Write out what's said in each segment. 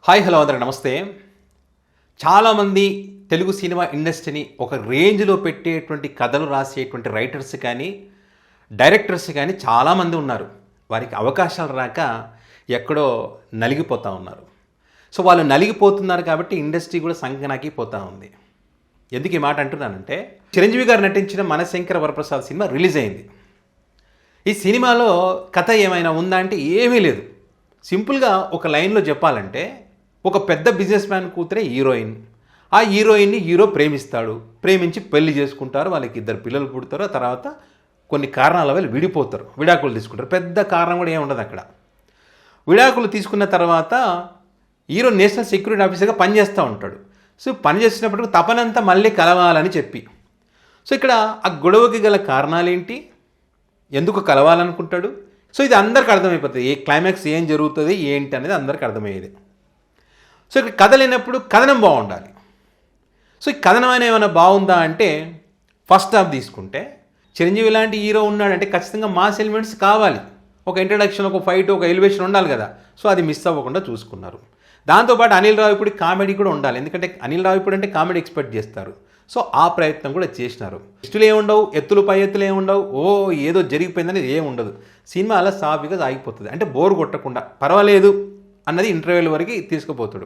Hi hello అందరికి నమస్తే. చాలామంది తెలుగు సినిమా ఇండస్ట్రీని ఒక రేంజ్లో పెట్టేటువంటి కథలు రాసేటువంటి రైటర్స్ కానీ డైరెక్టర్స్ కానీ చాలామంది ఉన్నారు. వారికి అవకాశాలు రాక ఎక్కడో నలిగిపోతూ ఉన్నారు. సో వాళ్ళు నలిగిపోతున్నారు కాబట్టి ఇండస్ట్రీ కూడా సంకనాకి పోతూ ఉంది. ఎందుకు ఈ మాట అంటున్నానంటే, చిరంజీవి గారు నటించిన మనశంకర వరప్రసాద్ సినిమా రిలీజ్ అయింది. ఈ సినిమాలో కథ ఏమైనా ఉందా అంటే ఏమీ లేదు. సింపుల్గా ఒక లైన్లో చెప్పాలంటే, ఒక పెద్ద బిజినెస్ మ్యాన్ కూతురే హీరోయిన్. ఆ హీరోయిన్ని హీరో ప్రేమిస్తాడు, ప్రేమించి పెళ్లి చేసుకుంటారు, వాళ్ళకి 2 పిల్లలు పుడతారు. ఆ తర్వాత కొన్ని కారణాల వల్ల విడిపోతారు, విడాకులు తీసుకుంటారు. పెద్ద కారణం కూడా ఏమి ఉండదు అక్కడ. విడాకులు తీసుకున్న తర్వాత హీరో నేషనల్ సెక్యూరిటీ ఆఫీసర్గా పనిచేస్తూ ఉంటాడు. సో పని చేసినప్పటికీ తపనంతా మళ్ళీ కలవాలని చెప్పి, సో ఇక్కడ ఆ గొడవకి గల కారణాలేంటి, ఎందుకు కలవాలనుకుంటాడు, సో ఇది అందరికి అర్థమైపోతుంది. ఏ క్లైమాక్స్ ఏం జరుగుతుంది ఏంటి అనేది అందరికి అర్థమయ్యేది. సో ఇక్కడ కథ లేనప్పుడు కథనం బాగుండాలి. సో ఈ కథనం అనేది ఏమైనా బాగుందా అంటే, ఫస్ట్ హాఫ్ తీసుకుంటే చిరంజీవి లాంటి హీరో ఉన్నాడంటే ఖచ్చితంగా మాస్ ఎలిమెంట్స్ కావాలి. ఒక ఇంట్రడక్షన్, ఒక ఫైట్, ఒక ఎలివేషన్ ఉండాలి కదా. సో అది మిస్ అవ్వకుండా చూసుకున్నారు. దాంతోపాటు అనిల్ రావిపూడి కామెడీ కూడా ఉండాలి. ఎందుకంటే అనిల్ రావిపూడి అంటే కామెడీ ఎక్స్పెక్ట్ చేస్తారు. సో ఆ ప్రయత్నం కూడా చేసినారు. ఇష్టులు ఏముండవు, ఎత్తులు పై ఎత్తులు ఏముండవు, ఏదో జరిగిపోయిందని ఏమి ఉండదు. సినిమా అలా సాఫీగా ఆగిపోతుంది. అంటే బోర్ కొట్టకుండా పర్వాలేదు అన్నది ఇంటర్వ్యూల వరకు తీసుకుపోతాడు.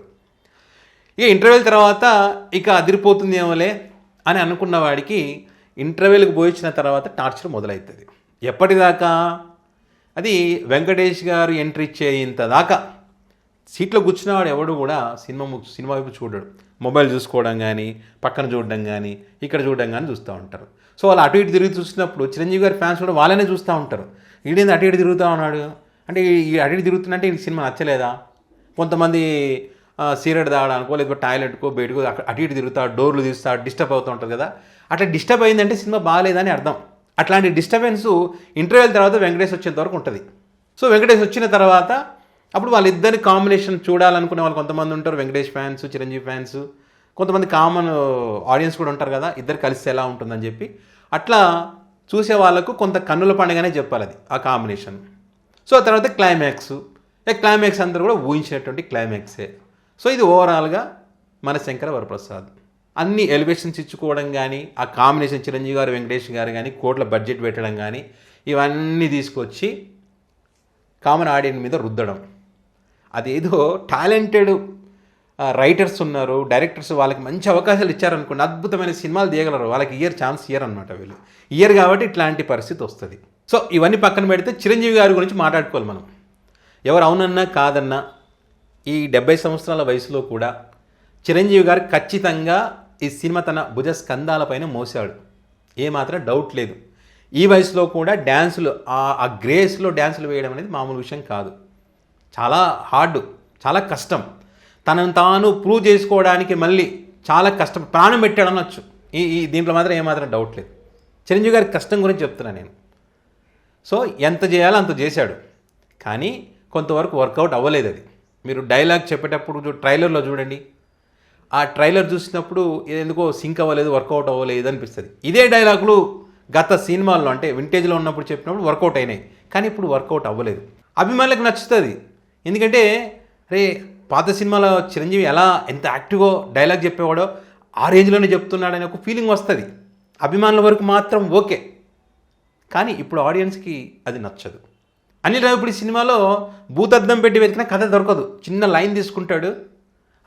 ఇక ఇంటర్వ్యూల తర్వాత ఇక అదిరిపోతుంది ఏమోలే అని అనుకున్న వాడికి ఇంటర్వ్యూలకు పోయించిన తర్వాత టార్చర్ మొదలవుతుంది. ఎప్పటిదాకా? అది వెంకటేష్ గారు ఎంట్రీ ఇచ్చేంత దాకా సీట్లో కూర్చున్నవాడు ఎవడు కూడా సినిమా వైపు చూడడు. మొబైల్ చూసుకోవడం కానీ, పక్కన చూడడం కానీ, ఇక్కడ చూడడం కానీ చూస్తూ ఉంటారు. సో వాళ్ళు అటు ఇటు తిరిగి చూసినప్పుడు చిరంజీవి గారి ఫ్యాన్స్ కూడా వాళ్ళనే చూస్తూ ఉంటారు. ఈడేంది అటు ఇటు తిరుగుతూ ఉన్నాడు అంటే, ఈ అటు ఇటు తిరుగుతున్నట్టే ఈ సినిమా నచ్చలేదా? కొంతమంది సిగరెట్ తాగడానికో లేకపోతే టాయిలెట్కో బయటకో అటు ఇటు తిరుగుతాడు, డోర్లు తీస్తాడు, డిస్టర్బ్ అవుతూ ఉంటుంది కదా. అట్లా డిస్టర్బ్ అయిందంటే సినిమా బాగాలేదని అర్థం. అట్లాంటి డిస్టర్బెన్స్ ఇంటర్వ్యూల తర్వాత వెంకటేష్ వచ్చేంత వరకు ఉంటుంది. సో వెంకటేష్ వచ్చిన తర్వాత అప్పుడు వాళ్ళిద్దరి కాంబినేషన్ చూడాలనుకునే వాళ్ళు కొంతమంది ఉంటారు, వెంకటేష్ ఫ్యాన్స్, చిరంజీవి ఫ్యాన్స్, కొంతమంది కామన్ ఆడియన్స్ కూడా ఉంటారు కదా, ఇద్దరు కలిస్తే ఎలా ఉంటుందని చెప్పి. అట్లా చూసే వాళ్ళకు కొంత కన్నుల పండుగనే చెప్పాలి అది, ఆ కాంబినేషన్. సో ఆ తర్వాత క్లైమాక్స్ అందరూ కూడా ఊహించినటువంటి క్లైమాక్సే. సో ఇది ఓవరాల్గా మనశంకర వరప్రసాద్. అన్ని ఎలివేషన్స్ ఇచ్చుకోవడం కానీ, ఆ కాంబినేషన్ చిరంజీవి గారు వెంకటేష్ గారు కానీ, కోట్ల బడ్జెట్ పెట్టడం కానీ, ఇవన్నీ తీసుకొచ్చి కామన్ ఆడియన్స్ మీద రుద్దడం. అదేదో టాలెంటెడ్ రైటర్స్ ఉన్నారు, డైరెక్టర్స్, వాళ్ళకి మంచి అవకాశాలు ఇచ్చారనుకోండి, అద్భుతమైన సినిమాలు తీయగలరు. వాళ్ళకి ఛాన్స్ ఇయర్ అనమాట. వీళ్ళు ఇయర్ కాబట్టి ఇట్లాంటి పరిస్థితి వస్తుంది. సో ఇవన్నీ పక్కన పెడితే చిరంజీవి గారి గురించి మాట్లాడుకోవాలి మనం. ఎవరు అవునన్నా కాదన్నా ఈ 70 సంవత్సరాల వయసులో కూడా చిరంజీవి గారు ఖచ్చితంగా ఈ సినిమా తన భుజ స్కంధాలపైన మోసాడు, ఏమాత్రం డౌట్ లేదు. ఈ వయసులో కూడా డ్యాన్సులు, ఆ గ్రేస్లో డ్యాన్సులు వేయడం అనేది మామూలు విషయం కాదు. చాలా హార్డ్, చాలా కష్టం. తనను తాను ప్రూవ్ చేసుకోవడానికి మళ్ళీ చాలా కష్టం, ప్రాణం పెట్టాడు అనొచ్చు. ఈ దీంట్లో మాత్రం ఏమాత్రం డౌట్ లేదు. చిరంజీవి గారి కష్టం గురించి చెప్తున్నాను నేను. సో ఎంత చేయాలో అంత చేశాడు, కానీ కొంతవరకు వర్కౌట్ అవ్వలేదు. అది మీరు డైలాగ్ చెప్పేటప్పుడు ట్రైలర్లో చూడండి. ఆ ట్రైలర్ చూసినప్పుడు ఎందుకో సింక్ అవ్వలేదు, వర్కౌట్ అవ్వలేదు అనిపిస్తుంది. ఇదే డైలాగులు గత సినిమాల్లో అంటే వింటేజ్లో ఉన్నప్పుడు చెప్పినప్పుడు వర్కౌట్ అయినాయి, కానీ ఇప్పుడు వర్కౌట్ అవ్వలేదు. అభిమానులకు నచ్చుతుంది. ఎందుకంటే పాత సినిమాలో చిరంజీవి ఎంత యాక్టివ్గా డైలాగ్ చెప్పేవాడో ఆ రేంజ్లోనే చెప్తున్నాడనే ఒక ఫీలింగ్ వస్తుంది. అభిమానుల వరకు మాత్రం ఓకే, కానీ ఇప్పుడు ఆడియన్స్కి అది నచ్చదు. అనిల్ రావిపూడి సినిమాలో భూతద్దం పెట్టి వెతికిన కథ దొరకదు. చిన్న లైన్ తీసుకుంటాడు,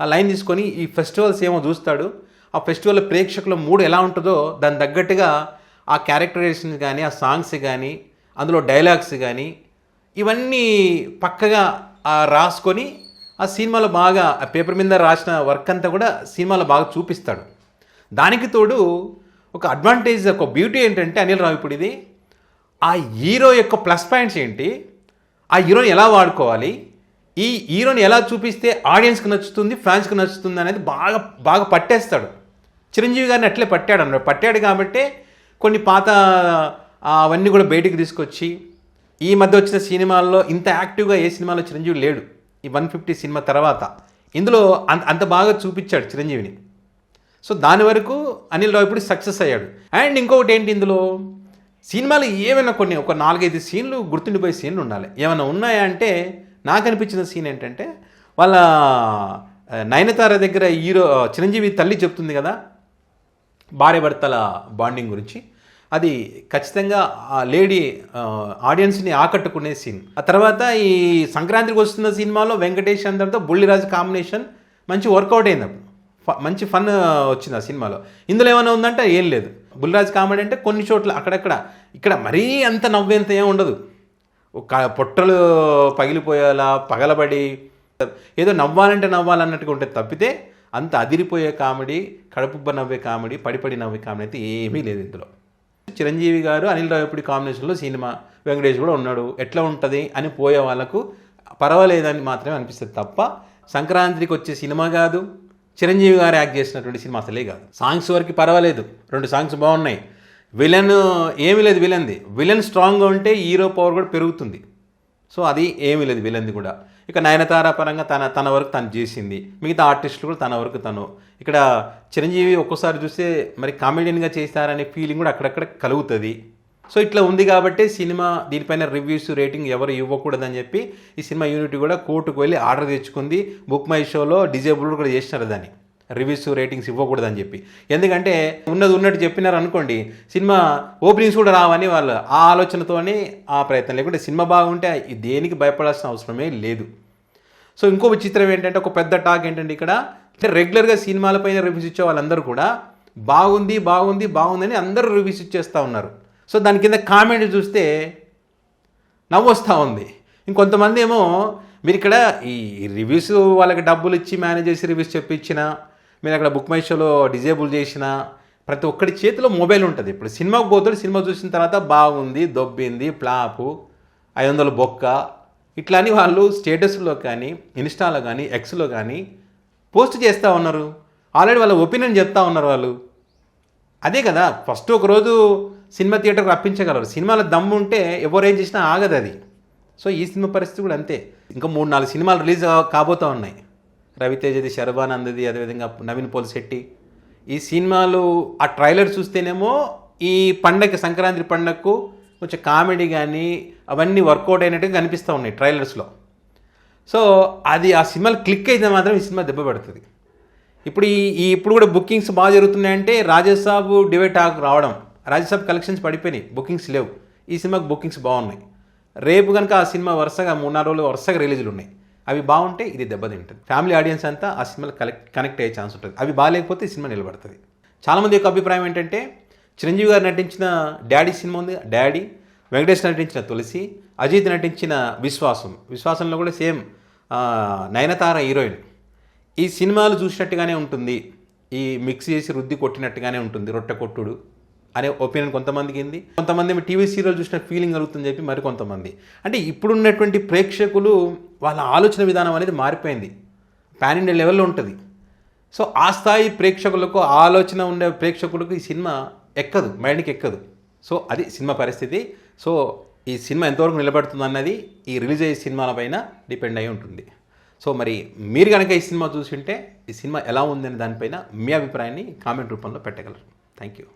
ఆ లైన్ తీసుకొని ఈ ఫెస్టివల్స్ ఏమో చూస్తాడు. ఆ ఫెస్టివల్ ప్రేక్షకుల మూడ్ ఎలా ఉంటుందో దాని తగ్గట్టుగా ఆ క్యారెక్టరైజేషన్స్ కానీ, ఆ సాంగ్స్ కానీ, అందులో డైలాగ్స్ కానీ, ఇవన్నీ పక్కగా రాసుకొని ఆ సినిమాలో బాగా ఆ పేపర్ మీద రాసిన వర్క్ అంతా కూడా సినిమాలో బాగా చూపిస్తాడు. దానికి తోడు ఒక అడ్వాంటేజ్, ఒక బ్యూటీ ఏంటంటే అనిల్ రావిపూడిది, ఆ హీరో యొక్క ప్లస్ పాయింట్స్ ఏంటి, ఆ హీరోని ఎలా వాడుకోవాలి, ఈ హీరోని ఎలా చూపిస్తే ఆడియన్స్కి నచ్చుతుంది, ఫ్యాన్స్కి నచ్చుతుంది అనేది బాగా బాగా పట్టేస్తాడు. చిరంజీవి గారిని అట్లే పట్టాడు కాబట్టి కొన్ని పాత అవన్నీ కూడా బయటికి తీసుకొచ్చి ఈ మధ్య వచ్చిన సినిమాల్లో ఇంత యాక్టివ్గా ఏ సినిమాలో చిరంజీవి లేడు. ఈ 150 సినిమా తర్వాత ఇందులో అంత బాగా చూపించాడు చిరంజీవిని. సో దాని వరకు అనిల్ రావిపూడి సక్సెస్ అయ్యాడు. అండ్ ఇంకొకటి ఏంటి, ఇందులో సినిమాలు ఏమైనా ఒక 4-5 సీన్లు గుర్తుండిపోయే సీన్లు ఉండాలి. ఏమైనా ఉన్నాయా అంటే నాకు అనిపించిన సీన్ ఏంటంటే, వాళ్ళ నయనతార దగ్గర హీరో చిరంజీవి తల్లి చెప్తుంది కదా భార్య భర్తల బాండింగ్ గురించి. అది ఖచ్చితంగా ఆ లేడీ ఆడియన్స్ని ఆకట్టుకునే సీన్. ఆ తర్వాత ఈ సంక్రాంతికి వస్తున్న సినిమాలో వెంకటేష్ అందరితో బుల్లిరాజు కాంబినేషన్ మంచి వర్కౌట్ అయింది. మంచి ఫన్ వచ్చింది ఆ సినిమాలో. ఇందులో ఏమైనా ఉందంటే ఏం లేదు. బుల్లిరాజు కామెడీ అంటే కొన్ని చోట్ల అక్కడక్కడ, ఇక్కడ మరీ అంత నవ్వేంత ఏం ఉండదు. పొట్టలు పగిలిపోయేలా పగలబడి ఏదో నవ్వాలంటే నవ్వాలన్నట్టుగా ఉంటుంది తప్పితే అంత అదిరిపోయే కామెడీ, కడుపుబ్బ నవ్వే కామెడీ, పడిపడి నవ్వే కామెడీ అయితే ఏమీ లేదు ఇందులో. చిరంజీవి గారు అనిల్ రావిపూడి కాంబినేషన్లో సినిమా, వెంకటేష్ కూడా ఉన్నాడు, ఎట్లా ఉంటుంది అని పోయే వాళ్ళకు పర్వాలేదని మాత్రమే అనిపిస్తుంది తప్ప సంక్రాంతికి వచ్చే సినిమా కాదు, చిరంజీవి గారు యాక్ట్ చేసినటువంటి సినిమా అసలే కాదు. సాంగ్స్ వరకు పర్వాలేదు, 2 సాంగ్స్ బాగున్నాయి. విలన్ ఏమీ లేదు, విలన్ స్ట్రాంగ్గా ఉంటే హీరో పవర్ కూడా పెరుగుతుంది. సో అది ఏమీ లేదు విలన్ది కూడా. ఇక నయనతార పరంగా తన వరకు తను చేసింది, మిగతా ఆర్టిస్టులు కూడా తన వరకు తను. ఇక్కడ చిరంజీవి ఒక్కోసారి చూస్తే మరి కామెడియన్గా చేస్తారనే ఫీలింగ్ కూడా అక్కడక్కడ కలుగుతుంది. సో ఇట్లా ఉంది కాబట్టి సినిమా దీనిపైన రివ్యూస్ రేటింగ్ ఎవరు ఇవ్వకూడదని చెప్పి ఈ సినిమా యూనిట్ కూడా కోర్టుకు వెళ్ళి ఆర్డర్ తెచ్చుకుంది. బుక్ మై షోలో డిజేబుల్ కూడా చేసినారు దాన్ని, రివ్యూస్ రేటింగ్స్ ఇవ్వకూడదని చెప్పి. ఎందుకంటే ఉన్నట్టు చెప్పినారు అనుకోండి, సినిమా ఓపెనింగ్స్ కూడా రావని వాళ్ళు ఆ ఆలోచనతోనే ఆ ప్రయత్నం. లేకుంటే సినిమా బాగుంటే దేనికి భయపడాల్సిన అవసరమే లేదు. సో ఇంకో విచిత్రం ఏంటంటే, ఒక పెద్ద టాక్ ఏంటంటే ఇక్కడ, అంటే రెగ్యులర్గా సినిమాలపైన రివ్యూస్ ఇచ్చే వాళ్ళందరూ కూడా బాగుందని అందరూ రివ్యూస్ ఇచ్చేస్తూ ఉన్నారు. సో దాని కింద కామెంట్ చూస్తే నవ్వు వస్తూ ఉంది. ఇంకొంతమంది ఏమో మీరు ఇక్కడ ఈ రివ్యూస్ వాళ్ళకి డబ్బులు ఇచ్చి మేనేజ్ చేసి రివ్యూస్ చెప్పించినా, మీరు అక్కడ బుక్ మై షోలో డిజేబుల్ చేసిన ప్రతి ఒక్కడి చేతిలో మొబైల్ ఉంటుంది. ఇప్పుడు సినిమాకు పోతాడు, సినిమా చూసిన తర్వాత బాగుంది, దొబ్బింది, ఫ్లాపు, 500 బొక్క, ఇట్లా అని వాళ్ళు స్టేటస్లో కానీ, ఇన్స్టాలో కానీ, ఎక్స్లో కానీ పోస్ట్ చేస్తూ ఉన్నారు. ఆల్రెడీ వాళ్ళ ఒపీనియన్ చెప్తా ఉన్నారు వాళ్ళు. అదే కదా, ఫస్ట్ ఒకరోజు సినిమా థియేటర్కి రప్పించగలరు. సినిమాలో దమ్ము ఉంటే ఎవరేం చేసినా ఆగదు అది. సో ఈ సినిమా పరిస్థితి కూడా అంతే. ఇంకా 3-4 సినిమాలు రిలీజ్ కాబోతూ ఉన్నాయి. రవితేజది, శర్వానందది, అదేవిధంగా నవీన్ పోలిశెట్టి. ఈ సినిమాలు ఆ ట్రైలర్ చూస్తేనేమో ఈ పండగ, సంక్రాంతి పండగకు కొంచెం కామెడీ కానీ అవన్నీ వర్కౌట్ అయినట్టుగా కనిపిస్తూ ఉన్నాయి ట్రైలర్స్లో. సో అది ఆ సినిమాలు క్లిక్ అయితే మాత్రం ఈ సినిమా దెబ్బ పడుతుంది. ఇప్పుడు కూడా బుకింగ్స్ బాగా జరుగుతున్నాయంటే రాజాసాబ్ డివైట్ రావడం, రాజాసాబ్ కలెక్షన్స్ పడిపోయినాయి, బుకింగ్స్ లేవు. ఈ సినిమాకి బుకింగ్స్ బాగున్నాయి. రేపు కనుక ఆ సినిమా వరుసగా 3-4 రోజులు వరుసగా రిలీజులు ఉన్నాయి. అవి బాగుంటే ఇది దెబ్బతింటుంది. ఫ్యామిలీ ఆడియన్స్ అంతా ఆ సినిమాలు కనెక్ట్ అయ్యే ఛాన్స్ ఉంటుంది. అవి బాగాలేకపోతే ఈ సినిమా నిలబడుతుంది. చాలామంది యొక్క అభిప్రాయం ఏంటంటే, చిరంజీవి గారు నటించిన డాడీ సినిమా ఉంది, డాడీ, వెంకటేష్ నటించిన తులసి, అజిత్ నటించిన విశ్వాసంలో కూడా సేమ్ నయనతార హీరోయిన్. ఈ సినిమాలు చూసినట్టుగానే ఉంటుంది, ఈ మిక్స్ చేసి రుద్ది కొట్టినట్టుగానే ఉంటుంది, రొట్టె కొట్టుడు అనే ఒపీనియన్ కొంతమందికి ఉంది. కొంతమంది టీవీ సీరియల్ చూసిన ఫీలింగ్ కలుగుతుందని చెప్పి మరికొంతమంది. అంటే ఇప్పుడున్నటువంటి ప్రేక్షకులు వాళ్ళ ఆలోచన విధానం అనేది మారిపోయింది, పాన్ ఇండియా లెవెల్లో ఉంటుంది. సో ఆ స్థాయి ప్రేక్షకులకు, ఆలోచన ఉండే ప్రేక్షకులకు ఈ సినిమా ఎక్కదు, మైండ్కి ఎక్కదు. సో అది సినిమా పరిస్థితి. సో ఈ సినిమా ఎంతవరకు నిలబడుతుంది అన్నది ఈ రిలీజ్ అయ్యే సినిమాలపైన డిపెండ్ అయి ఉంటుంది. సో మరి మీరు కనుక ఈ సినిమా చూసి ఉంటే ఈ సినిమా ఎలా ఉందనే దానిపైన మీ అభిప్రాయాన్ని కామెంట్ రూపంలో పెట్టగలరు. Thank you.